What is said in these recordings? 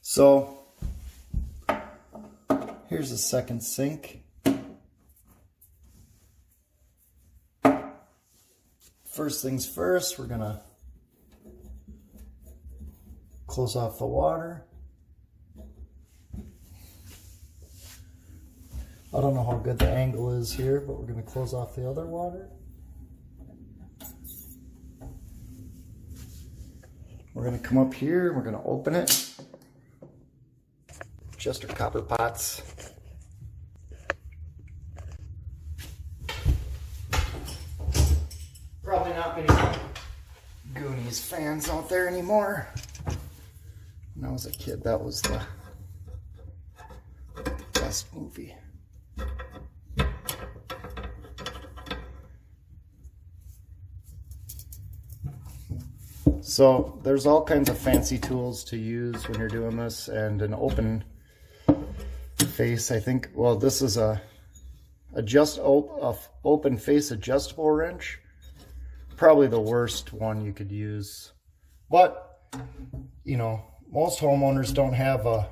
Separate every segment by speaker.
Speaker 1: So here's a second sink. First things first, we're gonna close off the water. I don't know how good the angle is here, but we're gonna close off the other water. We're gonna come up here and we're gonna open it. Just our copper pots. Probably not many Goonies fans out there anymore. When I was a kid, that was the best movie. So there's all kinds of fancy tools to use when you're doing this, and an open face, I think, well, this is a open face adjustable wrench. Probably the worst one you could use. But, you know, most homeowners don't have a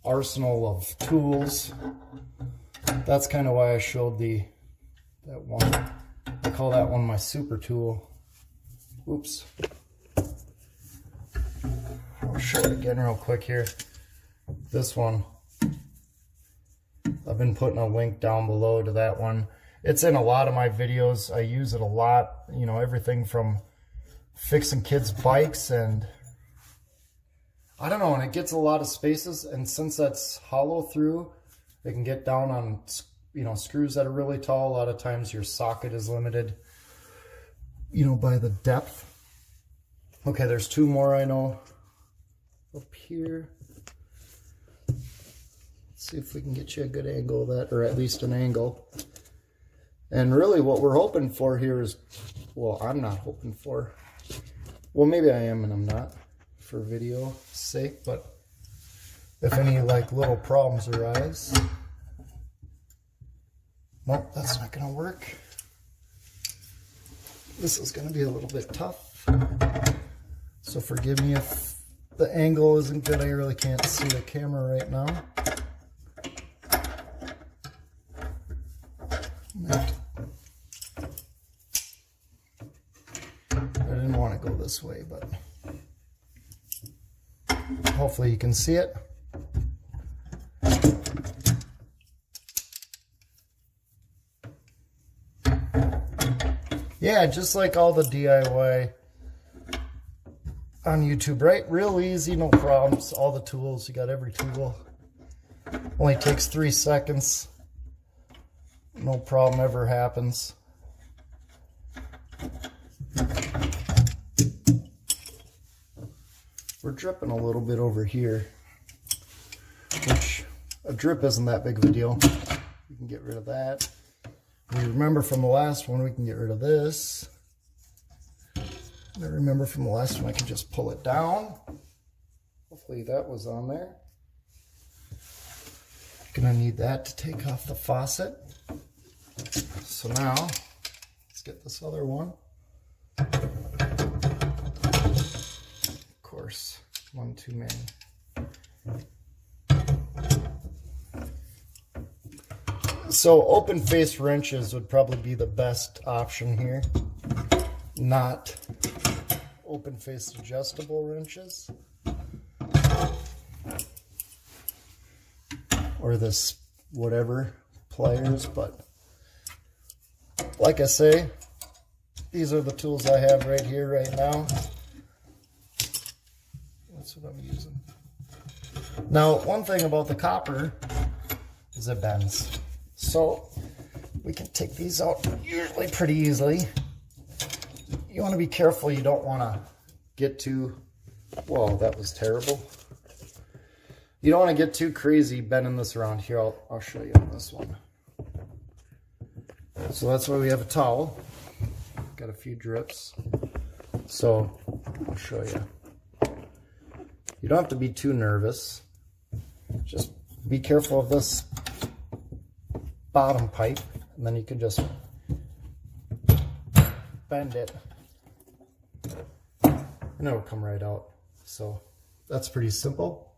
Speaker 1: arsenal of tools. That's kind of why I showed that one. I call that one my super tool. Oops. I'll show it again real quick here. This one, I've been putting a link down below to that one. It's in a lot of my videos. I use it a lot. You know, everything from fixing kids' bikes, and I don't know, and it gets a lot of spaces, and since that's hollow through, it can get down on, you know, screws that are really tall. A lot of times your socket is limited, you know, by the depth. Okay, there's two more I know up here. Let's see if we can get you a good angle of that, or at least an angle. And really what we're hoping for here is, well, I'm not hoping for, well, maybe I am and I'm not for video sake, but if any like little problems arise, nope, that's not gonna work. This is gonna be a little bit tough. So forgive me if the angle isn't good. I really can't see the camera right now. I didn't want to go this way, but hopefully you can see it. Yeah, just like all the DIY on YouTube, right? Real easy, no problems. All the tools, you got every tool. Only takes 3 seconds. No problem ever happens. We're dripping a little bit over here, which a drip isn't that big of a deal. We can get rid of that. We remember from the last one, we can get rid of this. I remember from the last one, I can just pull it down. Hopefully that was on there. Gonna need that to take off the faucet. So now, let's get this other one. Of course, one too many. So open face wrenches would probably be the best option here, not open face adjustable wrenches, or this whatever pliers. But like I say, these are the tools I have right here right now. That's what I'm using. Now, one thing about the copper is it bends. So we can take these out usually pretty easily. You want to be careful. You don't want to get too, whoa, that was terrible. You don't want to get too crazy bending this around here. I'll show you on this one. So that's why we have a towel. Got a few drips. So I'll show you. You don't have to be too nervous. Just be careful of this bottom pipe, and then you can just bend it and it'll come right out. So that's pretty simple.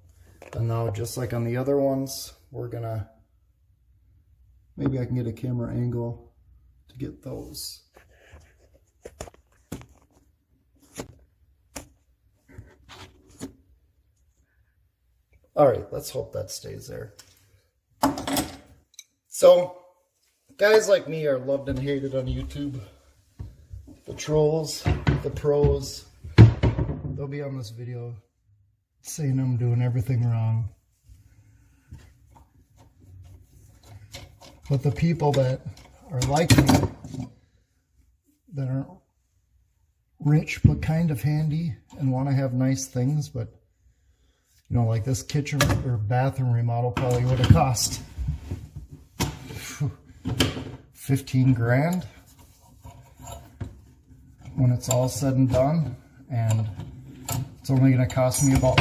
Speaker 1: And now, just like on the other ones, we're gonna, maybe I can get a camera angle to get those. All right, let's hope that stays there. So, guys like me are loved and hated on YouTube. The trolls, the pros, they'll be on this video saying I'm doing everything wrong. But the people that are like me, that are rich but kind of handy and want to have nice things, but you know, like this kitchen or bathroom remodel probably would have cost 15 grand when it's all said and done, and it's only going to cost me about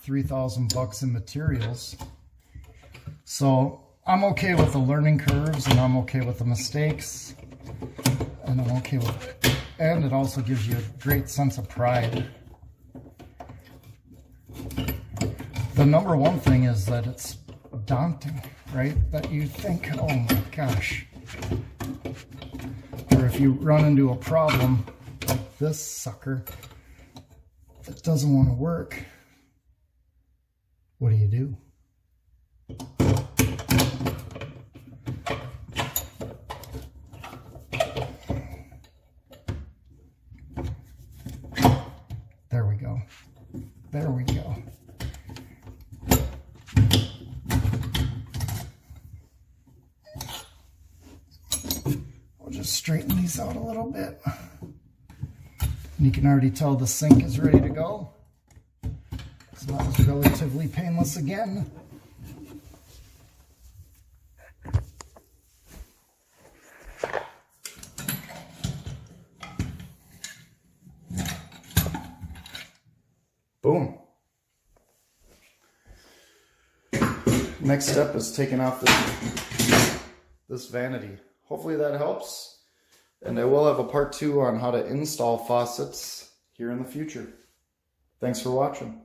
Speaker 1: 3,000 bucks in materials. So I'm okay with the learning curves, and I'm okay with the mistakes, and I'm okay with it. And it also gives you a great sense of pride. The number one thing is that it's daunting, right? That you think, oh my gosh. Or if you run into a problem like this sucker that doesn't want to work, what do? There we go. There we go. We'll just straighten these out a little bit. You can already tell the sink is ready to go. Smells relatively painless again. Boom. Next step is taking off this vanity. Hopefully that helps. And I will have a part 2 on how to install faucets here in the future. Thanks for watching.